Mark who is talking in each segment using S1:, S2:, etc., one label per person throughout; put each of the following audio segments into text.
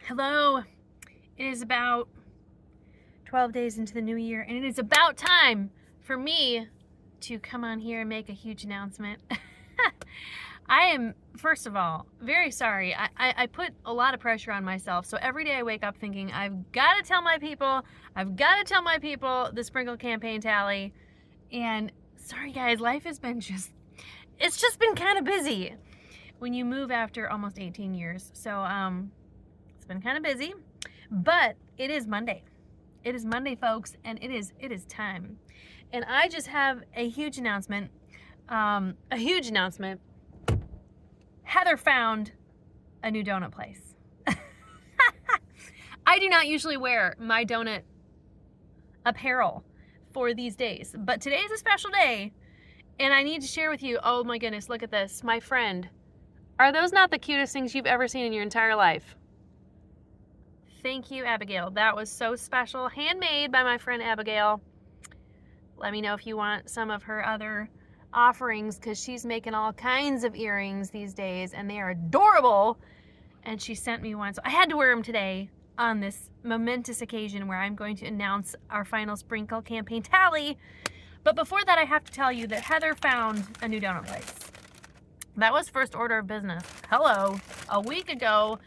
S1: Hello. It is about 12 days into the new year, and it is about time for me to come on here and make a huge announcement. I am, first of all, very sorry. I put a lot of pressure on myself, so every day I wake up thinking, I've got to tell my people the sprinkle campaign tally. And sorry guys, life has been it's just been kind of busy when you move after almost 18 years. So, it's been kind of busy, but it is Monday. It is Monday, folks, and it is time. And I just have a huge announcement. Heather found a new donut place. I do not usually wear my donut apparel for these days, but today is a special day, and I need to share with you. Oh my goodness, look at this. My friend, are those not the cutest things you've ever seen in your entire life? Thank you, Abigail. That was so special. Handmade by my friend Abigail. Let me know if you want some of her other offerings, because she's making all kinds of earrings these days, and they are adorable. And she sent me one, so I had to wear them today on this momentous occasion where I'm going to announce our final sprinkle campaign tally. But before that, I have to tell you that Heather found a new donut place. That was first order of business. Hello. A week ago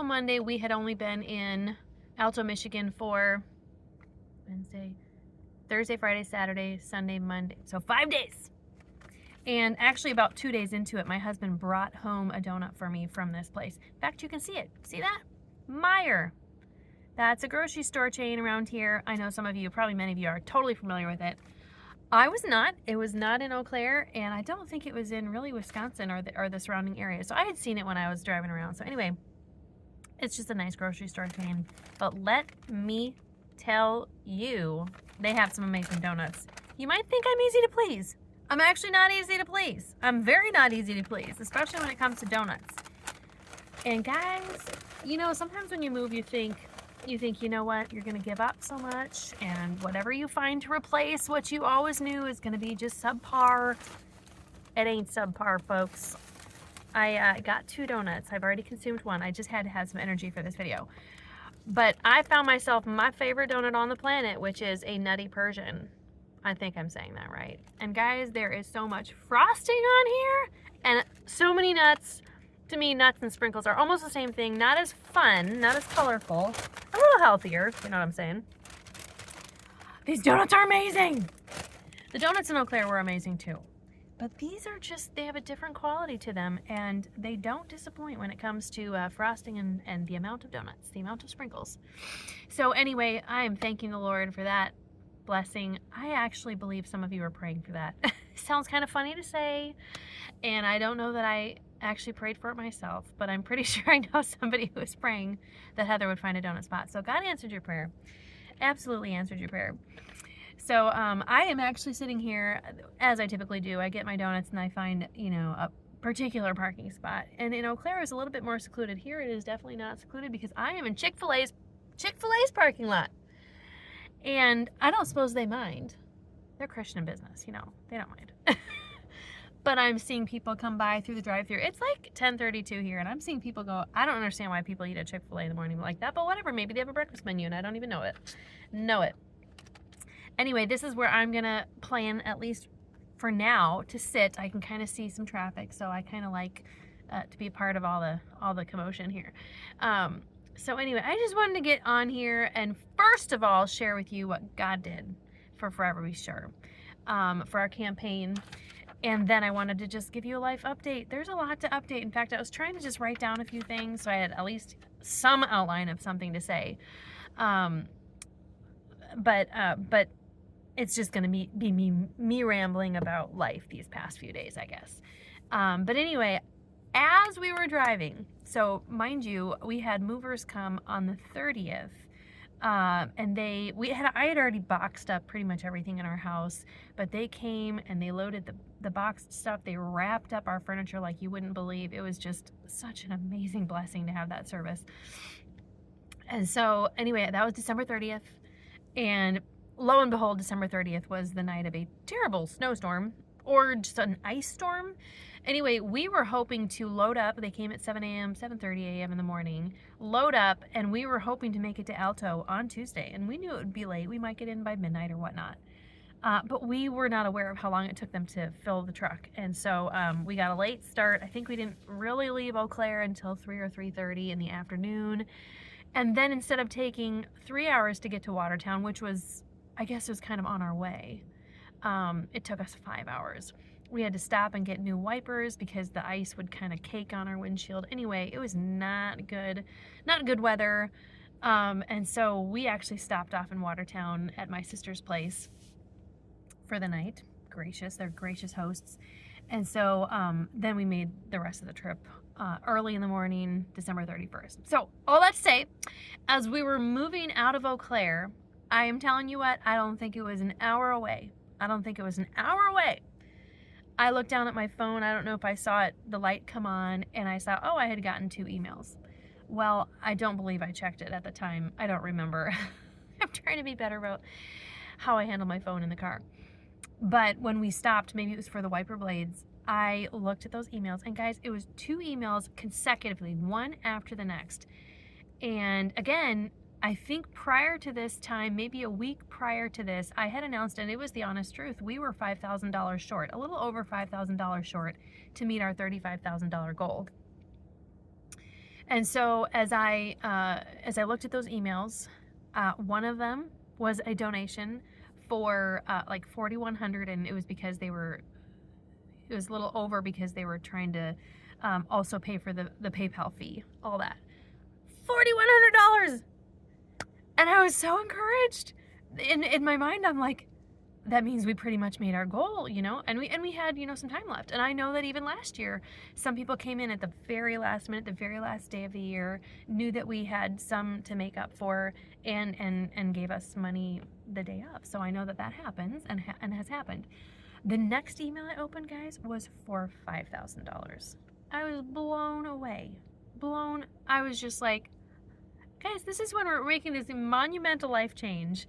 S1: Monday, we had only been in Alto, Michigan for Wednesday, Thursday, Friday, Saturday, Sunday, Monday. So 5 days. And actually about 2 days into it, my husband brought home a donut for me from this place. In fact, you can see it. See that? Meyer. That's a grocery store chain around here. I know some of you, probably many of you, are totally familiar with it. I was not. It was not in Eau Claire, and I don't think it was in really Wisconsin or the surrounding area. So I had seen it when I was driving around. So anyway, it's just a nice grocery store chain. But let me tell you, they have some amazing donuts. You might think I'm easy to please. I'm actually not easy to please. I'm very not easy to please, especially when it comes to donuts. And guys, you know, sometimes when you move, you think, you know what, you're going to give up so much, and whatever you find to replace what you always knew is going to be just subpar. It ain't subpar, folks. I got 2 donuts. I've already consumed one. I just had to have some energy for this video. But I found myself my favorite donut on the planet, which is a nutty Persian. I think I'm saying that right. And guys, there is so much frosting on here and so many nuts. To me, nuts and sprinkles are almost the same thing. Not as fun, not as colorful, a little healthier, you know what I'm saying. These donuts are amazing. The donuts in Eau Claire were amazing too. But these are just, they have a different quality to them, and they don't disappoint when it comes to frosting and the amount of donuts, the amount of sprinkles. So anyway, I am thanking the Lord for that blessing. I actually believe some of you are praying for that. Sounds kind of funny to say, and I don't know that I actually prayed for it myself, but I'm pretty sure I know somebody who was praying that Heather would find a donut spot. So God answered your prayer. Absolutely answered your prayer. So I am actually sitting here, as I typically do. I get my donuts and I find, you know, a particular parking spot. And in Eau Claire is a little bit more secluded. Here it is definitely not secluded because I am in Chick-fil-A's parking lot. And I don't suppose they mind. They're Christian business, you know, they don't mind. But I'm seeing people come by through the drive-thru. It's like 10:32 here, and I'm seeing people go, I don't understand why people eat at Chick-fil-A in the morning like that, but whatever, maybe they have a breakfast menu and I don't even know it. Anyway, this is where I'm gonna plan, at least for now, to sit. I can kind of see some traffic, so I kind of like to be a part of all the commotion here. So anyway, I just wanted to get on here and first of all share with you what God did for Forever Be Sure, for our campaign. And then I wanted to just give you a life update. There's a lot to update. In fact, I was trying to just write down a few things so I had at least some outline of something to say. But it's just going to be me rambling about life these past few days, I guess. But anyway, as we were driving, so mind you, we had movers come on the 30th. And I had already boxed up pretty much everything in our house, but they came and they loaded the boxed stuff. They wrapped up our furniture like you wouldn't believe. It was just such an amazing blessing to have that service. And so anyway, that was December 30th. And lo and behold, December 30th was the night of a terrible snowstorm, or just an ice storm. Anyway, we were hoping to load up. They came at 7 a.m., 7:30 a.m. in the morning, load up, and we were hoping to make it to Alto on Tuesday. And we knew it would be late. We might get in by midnight or whatnot. But we were not aware of how long it took them to fill the truck. And so we got a late start. I think we didn't really leave Eau Claire until 3 or 3:30 in the afternoon. And then instead of taking 3 hours to get to Watertown, which was, I guess it was kind of on our way, it took us 5 hours. We had to stop and get new wipers because the ice would kind of cake on our windshield. Anyway, it was not good weather. And so we actually stopped off in Watertown at my sister's place for the night. They're gracious hosts. And so then we made the rest of the trip early in the morning, December 31st. So all that to say, as we were moving out of Eau Claire, I am telling you what, I don't think it was an hour away. I looked down at my phone. I don't know if I saw it, the light come on, and I saw, I had gotten 2 emails. Well, I don't believe I checked it at the time. I don't remember. I'm trying to be better about how I handle my phone in the car. But when we stopped, maybe it was for the wiper blades, I looked at those emails, and guys, it was 2 emails consecutively, one after the next. And again, I think prior to this time, maybe a week prior to this, I had announced, and it was the honest truth, we were $5,000 short, a little over $5,000 short to meet our $35,000 goal. And so as I looked at those emails, one of them was a donation for like $4,100, and it was because it was a little over because they were trying to also pay for the PayPal fee, all that. $4,100. And I was so encouraged. In my mind, I'm like, that means we pretty much made our goal, you know? And we had, some time left. And I know that even last year, some people came in at the very last minute, the very last day of the year, knew that we had some to make up for, and gave us money the day of. So I know that happens and has happened. The next email I opened, guys, was for $5,000. I was blown away. I was just like, guys, this is when we're making this monumental life change,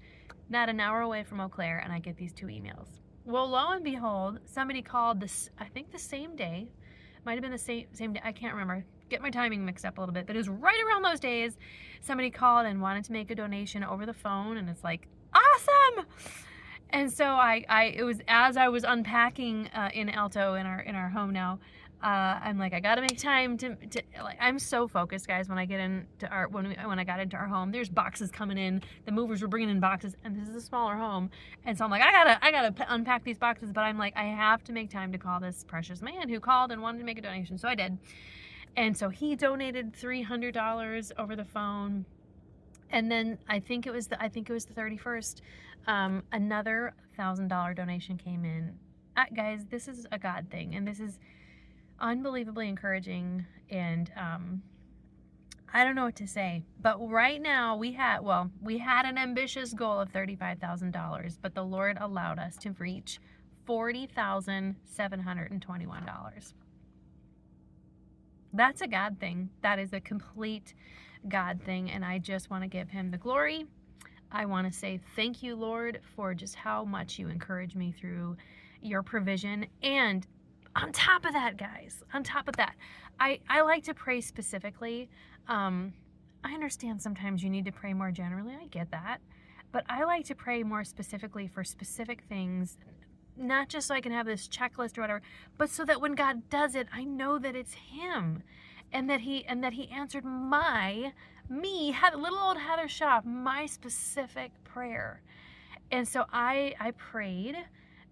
S1: not an hour away from Eau Claire, and I get these 2 emails. Well, lo and behold, somebody called I think the same day, might have been the same day, I can't remember, get my timing mixed up a little bit, but it was right around those days, somebody called and wanted to make a donation over the phone, and it's like, awesome! And so it was as I was unpacking in Alto, in our home now, I'm like, I gotta make time to like, I'm so focused, guys. When I get into when I got into our home, there's boxes coming in. The movers were bringing in boxes, and this is a smaller home, and so I'm like, I gotta unpack these boxes. But I'm like, I have to make time to call this precious man who called and wanted to make a donation. So I did, and so he donated $300 over the phone, and then I think it was the 31st. Another $1,000 donation came in. Guys, this is a God thing, and this is unbelievably encouraging, and I don't know what to say, but right now we had an ambitious goal of $35,000, but the Lord allowed us to reach $40,721. That's a God thing. That is a complete God thing, and I just want to give him the glory. I want to say thank you, Lord, for just how much you encourage me through your provision. And on top of that, guys, I like to pray specifically. I understand sometimes you need to pray more generally. I get that. But I like to pray more specifically for specific things, not just so I can have this checklist or whatever, but so that when God does it, I know that it's him, and that he answered little old Heather Shaw, my specific prayer. And so I prayed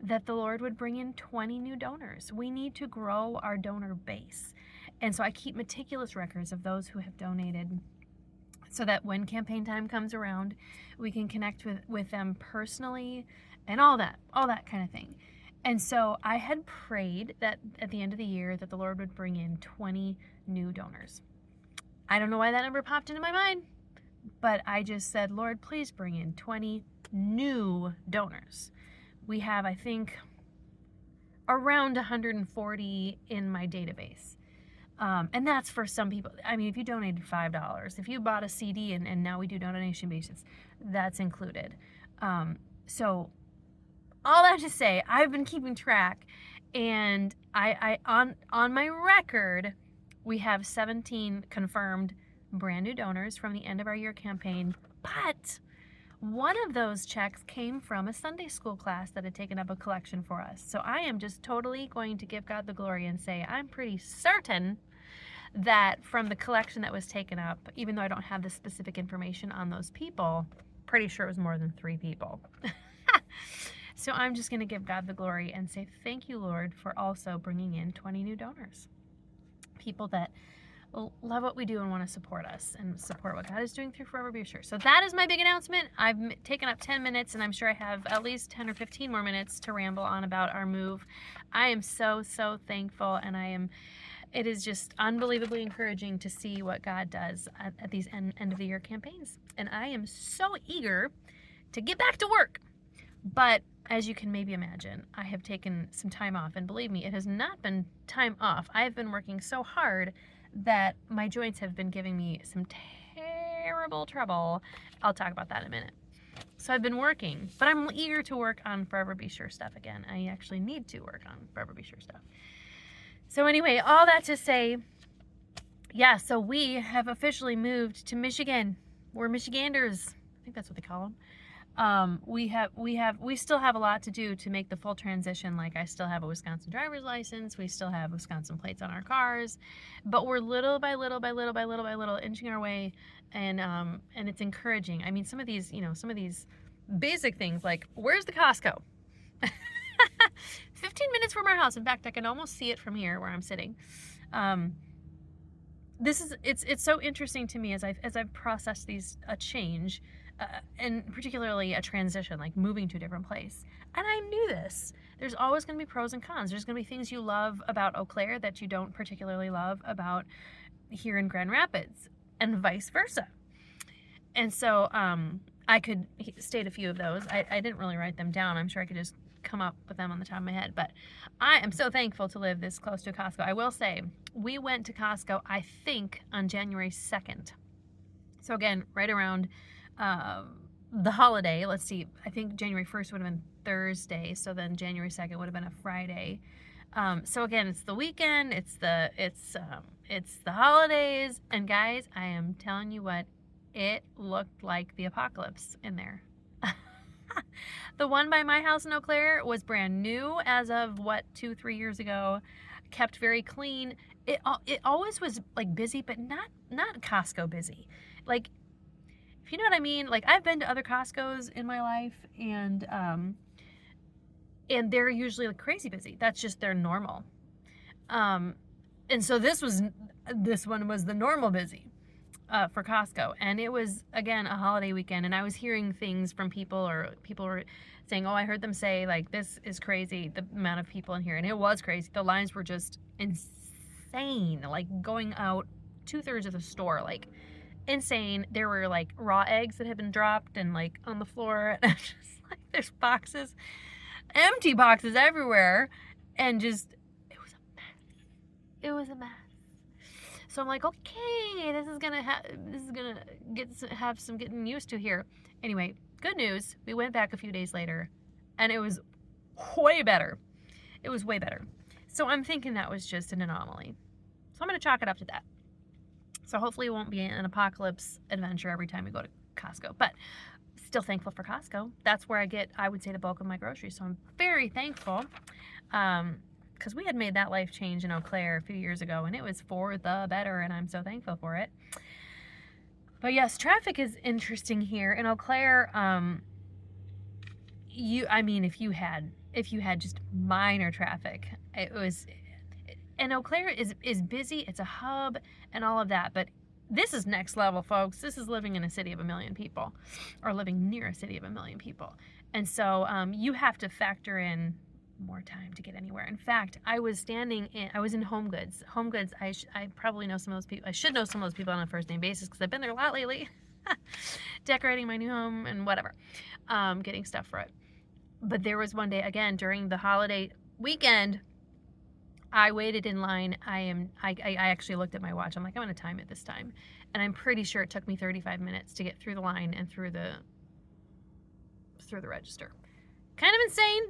S1: that the Lord would bring in 20 new donors. We need to grow our donor base. And so I keep meticulous records of those who have donated, so that when campaign time comes around, we can connect with them personally and all that kind of thing. And so I had prayed that at the end of the year that the Lord would bring in 20 new donors. I don't know why that number popped into my mind, but I just said, Lord, please bring in 20 new donors. We have, I think, around 140 in my database. And that's for some people. I mean, if you donated $5, if you bought a CD and now we do donation basis, that's included. So all that to say, I've been keeping track, and on my record, we have 17 confirmed brand new donors from the end of our year campaign, but one of those checks came from a Sunday school class that had taken up a collection for us. So I am just totally going to give God the glory and say I'm pretty certain that from the collection that was taken up, even though I don't have the specific information on those people, pretty sure it was more than 3 people. So I'm just going to give God the glory and say thank you, Lord, for also bringing in 20 new donors. People that love what we do and want to support us and support what God is doing through Forever Be Sure. So that is my big announcement. I've taken up 10 minutes, and I'm sure I have at least 10 or 15 more minutes to ramble on about our move. I am so, so thankful, and it is just unbelievably encouraging to see what God does at these end of the year campaigns. And I am so eager to get back to work. But as you can maybe imagine, I have taken some time off, and believe me, it has not been time off. I've been working so hard that my joints have been giving me some terrible trouble. I'll talk about that in a minute. So I've been working, but I'm eager to work on Forever Be Sure stuff again. I actually need to work on Forever Be Sure stuff. So anyway, all that to say, yeah, so we have officially moved to Michigan. We're Michiganders. I think that's what they call them. We still have a lot to do to make the full transition. Like, I still have a Wisconsin driver's license. We still have Wisconsin plates on our cars, but we're little by little inching our way. And it's encouraging. I mean, some of these basic things, like, where's the Costco? 15 minutes from our house. In fact, I can almost see it from here where I'm sitting. It's so interesting to me as I've processed a change, and particularly a transition, like moving to a different place. And I knew this. There's always going to be pros and cons. There's going to be things you love about Eau Claire that you don't particularly love about here in Grand Rapids, and vice versa. And so I could state a few of those. I didn't really write them down. I'm sure I could just come up with them on the top of my head. But I am so thankful to live this close to a Costco. I will say, we went to Costco, I think, on January 2nd. So again, right around the holiday. Let's see, I think January 1st would have been Thursday, so then January 2nd would have been a Friday. So again, it's the weekend, it's the holidays, and guys, I am telling you what, it looked like the apocalypse in there. The one by my house in Eau Claire was brand new as of 2-3 years ago, kept very clean. It always was like busy, but not Costco busy. Like, if you know what I mean. Like, I've been to other Costco's in my life, and they're usually like crazy busy. That's just their normal. And so this one was the normal busy for Costco, and it was, again, a holiday weekend. And I was hearing things from people were saying, "Oh, I heard them say, like, this is crazy, the amount of people in here," and it was crazy. The lines were just insane, like going out 2/3 of the store, like insane. There were like raw eggs that had been dropped and like on the floor, and just like there's boxes, empty boxes everywhere, and just it was a mess. It was a mess. So I'm like, okay, this is gonna have some getting used to here. Anyway, good news. We went back a few days later, and it was way better. It was way better. So I'm thinking that was just an anomaly. So I'm gonna chalk it up to that. So hopefully it won't be an apocalypse adventure every time we go to Costco, but still thankful for Costco. That's where I get, I would say, the bulk of my groceries. So I'm very thankful, because we had made that life change in Eau Claire a few years ago, and it was for the better, and I'm so thankful for it. But yes, traffic is interesting here in Eau Claire. If you had just minor traffic, it was. And Eau Claire is busy. It's a hub and all of that. But this is next level, folks. This is living in a city of 1 million people, or living near a city of 1 million people. And so you have to factor in more time to get anywhere. In fact, I was in Home Goods. Home Goods, I probably know some of those people. I should know some of those people on a first name basis because I've been there a lot lately. Decorating my new home and whatever. Getting stuff for it. But there was one day, again, during the holiday weekend, I waited in line. I actually looked at my watch. I'm like, I'm going to time it this time. And I'm pretty sure it took me 35 minutes to get through the line and through the register. Kind of insane,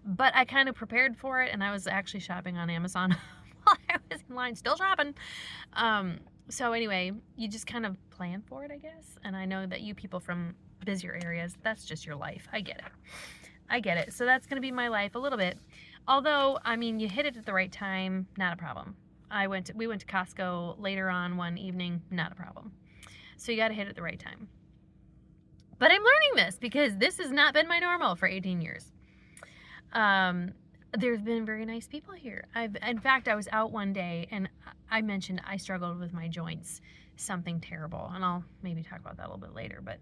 S1: but I kind of prepared for it, and I was actually shopping on Amazon while I was in line, still shopping. So anyway, you just kind of plan for it, I guess. And I know that you people from busier areas, that's just your life. I get it. I get it. So that's going to be my life a little bit. Although, I mean, you hit it at the right time, not a problem. We went to Costco later on one evening, not a problem. So you got to hit it at the right time. But I'm learning this because this has not been my normal for 18 years. There's been very nice people here. In fact, I was out one day and I mentioned I struggled with my joints, something terrible. And I'll maybe talk about that a little bit later, but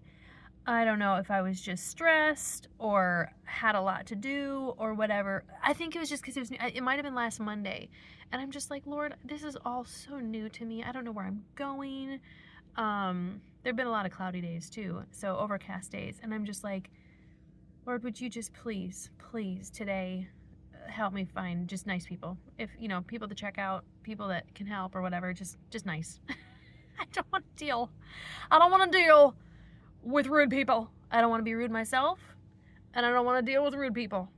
S1: I don't know if I was just stressed or had a lot to do or whatever. I think it was just because it might have been last Monday. And I'm just like, Lord, this is all so new to me. I don't know where I'm going. There've been a lot of cloudy days too, so overcast days. And I'm just like, Lord, would you just please today help me find just nice people. If, people to check out, people that can help or whatever, just nice. I don't want to deal with rude people. I don't want to be rude myself, and I don't want to deal with rude people.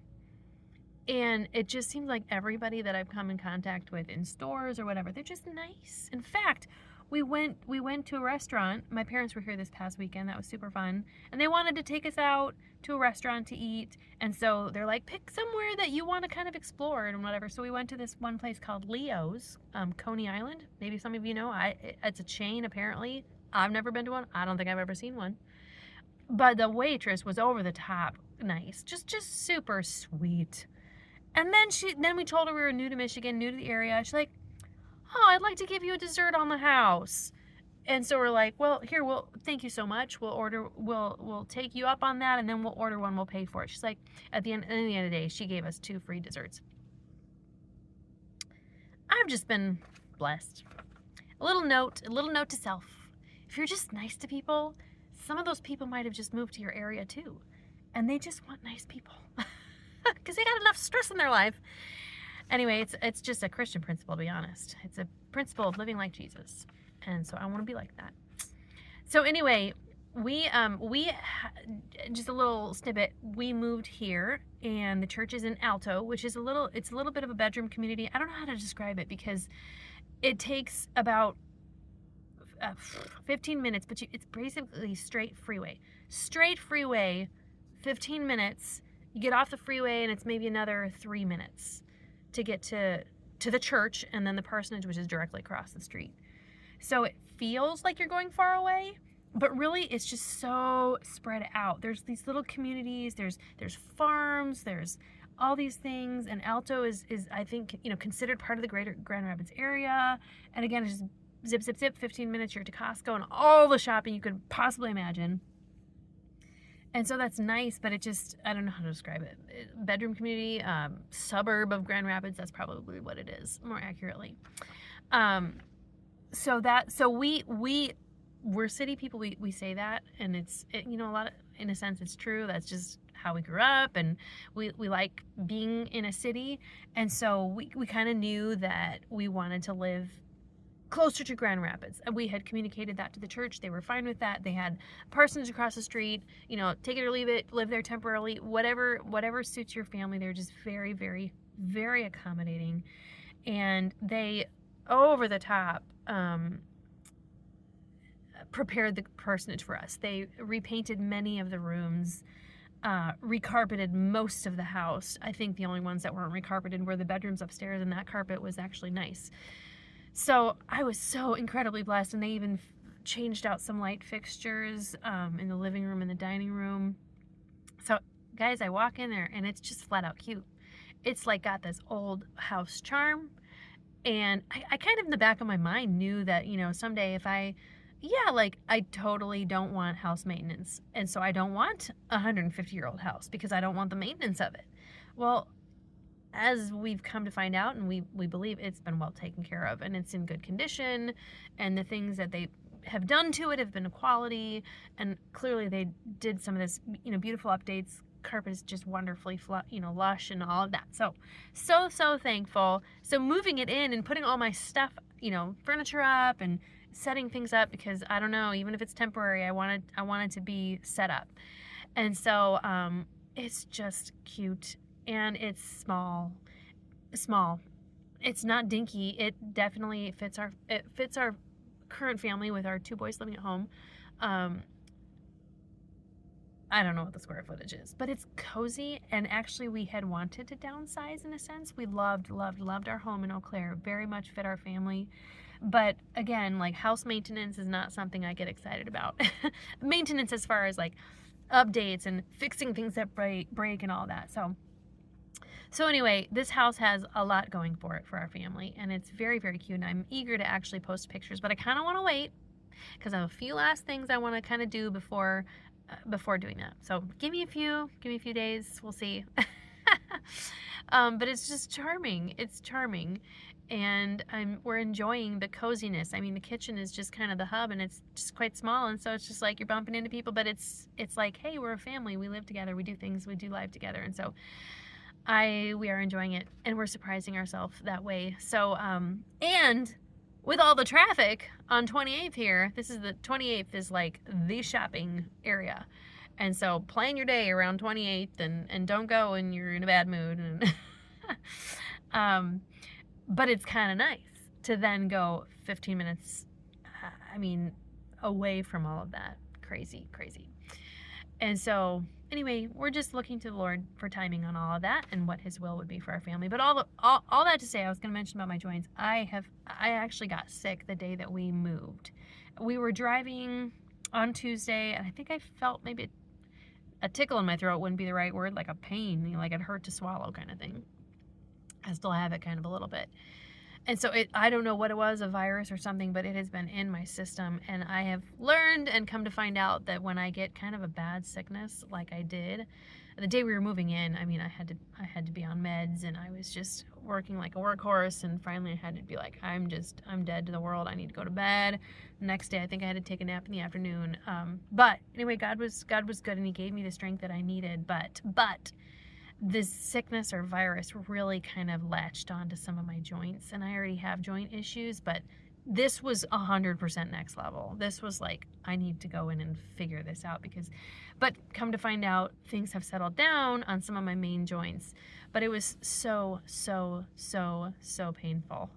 S1: And it just seems like everybody that I've come in contact with in stores or whatever, they're just nice. In fact, we went to a restaurant. My parents were here this past weekend. That was super fun. And they wanted to take us out to a restaurant to eat. And so they're like, pick somewhere that you want to kind of explore and whatever. So we went to this one place called Leo's, Coney Island. Maybe some of you know. It's a chain, apparently. I've never been to one. I don't think I've ever seen one. But the waitress was over the top nice. Just super sweet. And then we told her we were new to Michigan, new to the area. She's like, oh, I'd like to give you a dessert on the house. And so we're like, well, here, thank you so much. We'll take you up on that, and then we'll order one, we'll pay for it. She's like, at the end of the day, she gave us 2 free desserts. I've just been blessed. A little note to self. If you're just nice to people, some of those people might have just moved to your area too. And they just want nice people. Because they got enough stress in their life. Anyway, it's just a Christian principle, to be honest. It's a principle of living like Jesus. And so I want to be like that. So anyway, we just a little snippet. We moved here, and the church is in Alto, which is it's a little bit of a bedroom community. I don't know how to describe it because it takes about 15 minutes, but it's basically straight freeway. 15 minutes. You get off the freeway, and it's maybe another 3 minutes to get to the church, and then the parsonage, which is directly across the street. So it feels like you're going far away, but really it's just so spread out. There's these little communities, there's farms, there's all these things, and Alto is I think, considered part of the greater Grand Rapids area. And again, it's just zip, 15 minutes, you're to Costco and all the shopping you could possibly imagine. And so that's nice, but it just, I don't know how to describe it. Bedroom community, suburb of Grand Rapids, that's probably what it is, more accurately. So we're city people, we say that, and a lot of, in a sense, it's true. That's just how we grew up, and we like being in a city. And so we kind of knew that we wanted to live closer to Grand Rapids. We had communicated that to the church. They were fine with that. They had parsonage across the street, take it or leave it, live there temporarily, whatever suits your family. They're just very, very, very accommodating. And they, over the top, prepared the parsonage for us. They repainted many of the rooms, recarpeted most of the house. I think the only ones that weren't recarpeted were the bedrooms upstairs, and that carpet was actually nice. So I was so incredibly blessed, and they even changed out some light fixtures in the living room and the dining room. So guys, I walk in there, and it's just flat out cute. It's like got this old house charm, and I kind of in the back of my mind knew that, someday if I totally don't want house maintenance, and so I don't want a 150-year-old house because I don't want the maintenance of it. Well, as we've come to find out, and we believe it's been well taken care of, and it's in good condition, and the things that they have done to it have been quality, and clearly they did some of this, beautiful updates. Carpet is just wonderfully lush and all of that. So thankful. So moving it in and putting all my stuff, furniture up and setting things up, because I don't know, even if it's temporary, I want it to be set up. And so it's just cute. and it's small. Small. It's not dinky. It definitely fits our current family with our 2 boys living at home. I don't know what the square footage is, but it's cozy. And actually, we had wanted to downsize in a sense. We loved our home in Eau Claire. Very much fit our family. But again, like, house maintenance is not something I get excited about. Maintenance as far as like updates and fixing things that break and all that. So anyway, this house has a lot going for it for our family, and it's very, very cute. And I'm eager to actually post pictures, but I kind of want to wait because I have a few last things I want to kind of do before doing that. So give me a few days. We'll see. But it's just charming. It's charming. And we're enjoying the coziness. I mean, the kitchen is just kind of the hub, and it's just quite small. And so it's just like you're bumping into people, but it's like, hey, we're a family. We live together. We do things. We do life together. And so we are enjoying it, and we're surprising ourselves that way. So, and with all the traffic on 28th here, this is the 28th is like the shopping area. And so plan your day around 28th and don't go when you're in a bad mood. And, but it's kind of nice to then go 15 minutes, away from all of that crazy. And so anyway, we're just looking to the Lord for timing on all of that and what His will would be for our family. But all that to say, I was going to mention about my joints. I actually got sick the day that we moved. We were driving on Tuesday, and I think I felt maybe a tickle in my throat wouldn't be the right word, like a pain, like it hurt to swallow kind of thing. I still have it kind of a little bit. And so I don't know what it was, a virus or something, but it has been in my system. And I have learned and come to find out that when I get kind of a bad sickness, like I did, the day we were moving in, I had to be on meds, and I was just working like a workhorse. And finally I had to be like, I'm dead to the world. I need to go to bed. Next day, I think I had to take a nap in the afternoon. But anyway, God was good, and He gave me the strength that I needed. But this sickness or virus really kind of latched onto some of my joints, and I already have joint issues, but this was 100% next level. This was like, I need to go in and figure this out but come to find out, things have settled down on some of my main joints, but it was so painful.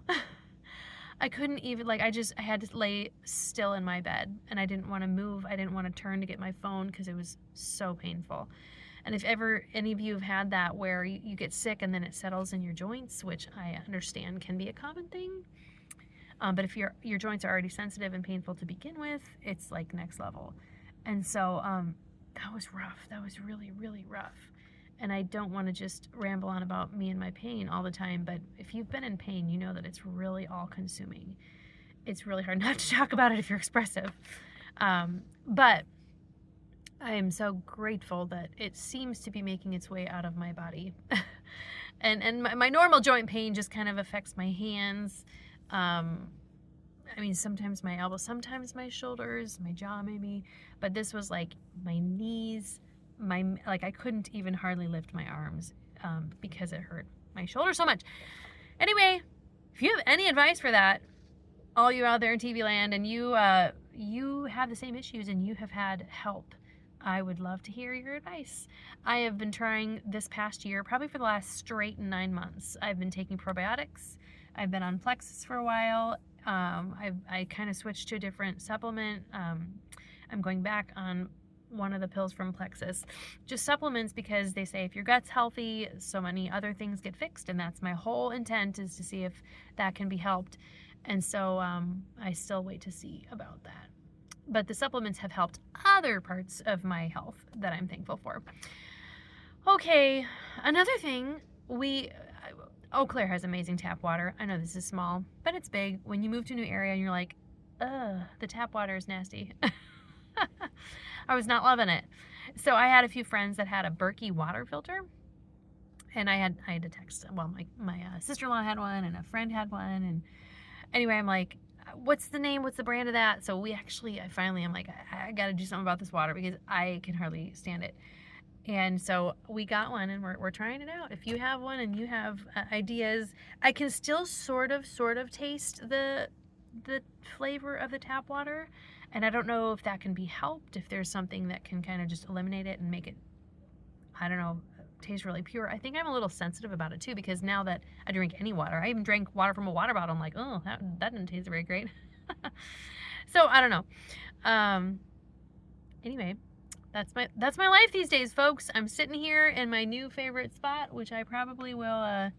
S1: I couldn't even, I had to lay still in my bed, and I didn't want to move. I didn't want to turn to get my phone because it was so painful. And if ever any of you have had that where you get sick and then it settles in your joints, which I understand can be a common thing, but if your joints are already sensitive and painful to begin with, it's like next level. And so that was rough. That was really, really rough. And I don't want to just ramble on about me and my pain all the time, but if you've been in pain, you know that it's really all-consuming. It's really hard not to talk about it if you're expressive. But I am so grateful that it seems to be making its way out of my body. and my normal joint pain just kind of affects my hands. Sometimes my elbows, sometimes my shoulders, my jaw maybe. But this was like my knees, I couldn't even hardly lift my arms because it hurt my shoulder so much. Anyway, if you have any advice for that, all you out there in TV land, and you have the same issues and you have had help, I would love to hear your advice. I have been trying this past year, probably for the last straight 9 months. I've been taking probiotics. I've been on Plexus for a while. I kind of switched to a different supplement. I'm going back on one of the pills from Plexus. Just supplements, because they say if your gut's healthy, so many other things get fixed, and that's my whole intent, is to see if that can be helped. And so I still wait to see about that. But the supplements have helped other parts of my health that I'm thankful for. Okay, another thing, Eau Claire has amazing tap water. I know this is small, but it's big. When you move to a new area and you're like, ugh, the tap water is nasty. I was not loving it. So I had a few friends that had a Berkey water filter, and I had to text. Well, my sister-in-law had one, and a friend had one, and anyway, I'm like, what's the name? What's the brand of that? So I'm like, I got to do something about this water because I can hardly stand it. And so we got one, and we're trying it out. If you have one and you have ideas, I can still sort of taste the flavor of the tap water. And I don't know if that can be helped, if there's something that can kind of just eliminate it and make it, I don't know, taste really pure. I think I'm a little sensitive about it too, because now that I drink any water, I even drank water from a water bottle. I'm like, oh, that didn't taste very great. So I don't know. Anyway, that's my life these days, folks. I'm sitting here in my new favorite spot, which I probably will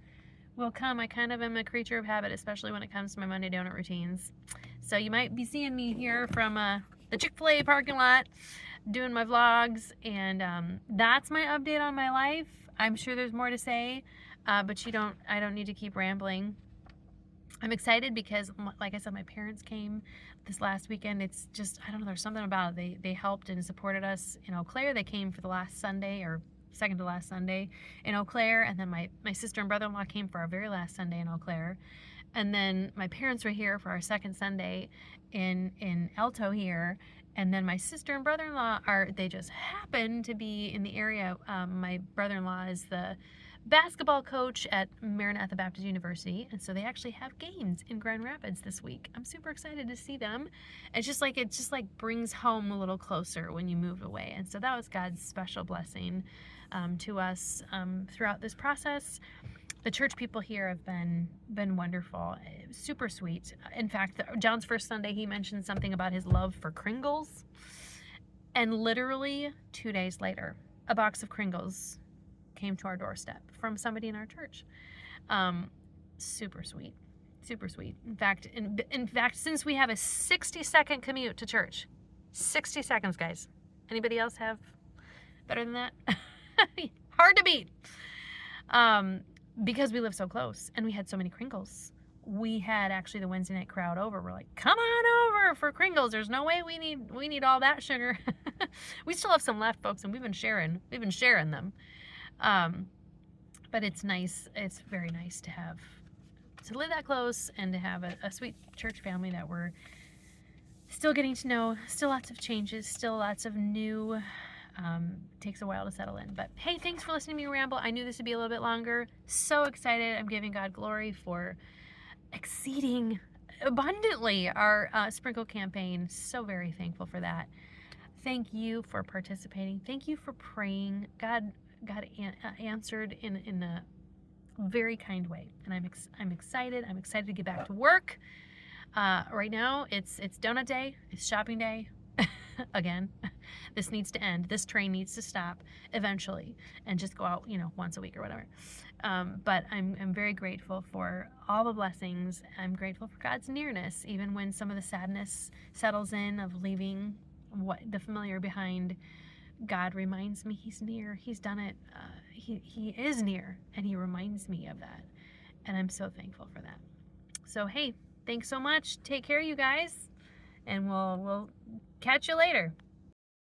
S1: come. I kind of am a creature of habit, especially when it comes to my Monday donut routines. So you might be seeing me here from the Chick-fil-A parking lot doing my vlogs, and that's my update on my life. I'm sure there's more to say, but I don't need to keep rambling. I'm excited because, like I said, my parents came this last weekend. It's just, I don't know, there's something about it. They helped and supported us in Eau Claire. They came for the last Sunday, or second to last Sunday in Eau Claire, and then my sister and brother-in-law came for our very last Sunday in Eau Claire. And then my parents were here for our second Sunday in Alto here. And then my sister and brother-in-law they just happen to be in the area. My brother-in-law is the basketball coach at Maranatha Baptist University, and so they actually have games in Grand Rapids this week. I'm super excited to see them. It just brings home a little closer when you move away, and so that was God's special blessing to us throughout this process. The church people here have been wonderful, super sweet. In fact, John's first Sunday, he mentioned something about his love for Kringles, and literally 2 days later, a box of Kringles came to our doorstep from somebody in our church. Super sweet, super sweet. In fact, since we have a 60-second commute to church, 60 seconds, guys. Anybody else have better than that? Hard to beat. Because we live so close and we had so many Kringles. We had actually the Wednesday night crowd over. We're like, come on over for Kringles. There's no way we need all that sugar. We still have some left, folks, and we've been sharing them. But it's nice. It's very nice to live that close and to have a sweet church family that we're still getting to know. Still lots of changes, still lots of new. Takes a while to settle in. But hey, thanks for listening to me ramble. I knew this would be a little bit longer. So excited. I'm giving God glory for exceeding abundantly our sprinkle campaign. So very thankful for that. Thank you for participating. Thank you for praying. God answered in a very kind way, and I'm excited. I'm excited to get back to work. Right now, it's donut day. It's shopping day. Again, this needs to end. This train needs to stop eventually, and just go out, once a week or whatever. But I'm very grateful for all the blessings. I'm grateful for God's nearness, even when some of the sadness settles in of leaving the familiar behind. God reminds me He's near. He's done it. He is near, and He reminds me of that, and I'm so thankful for that. So hey, thanks so much. Take care, you guys, and we'll catch you later.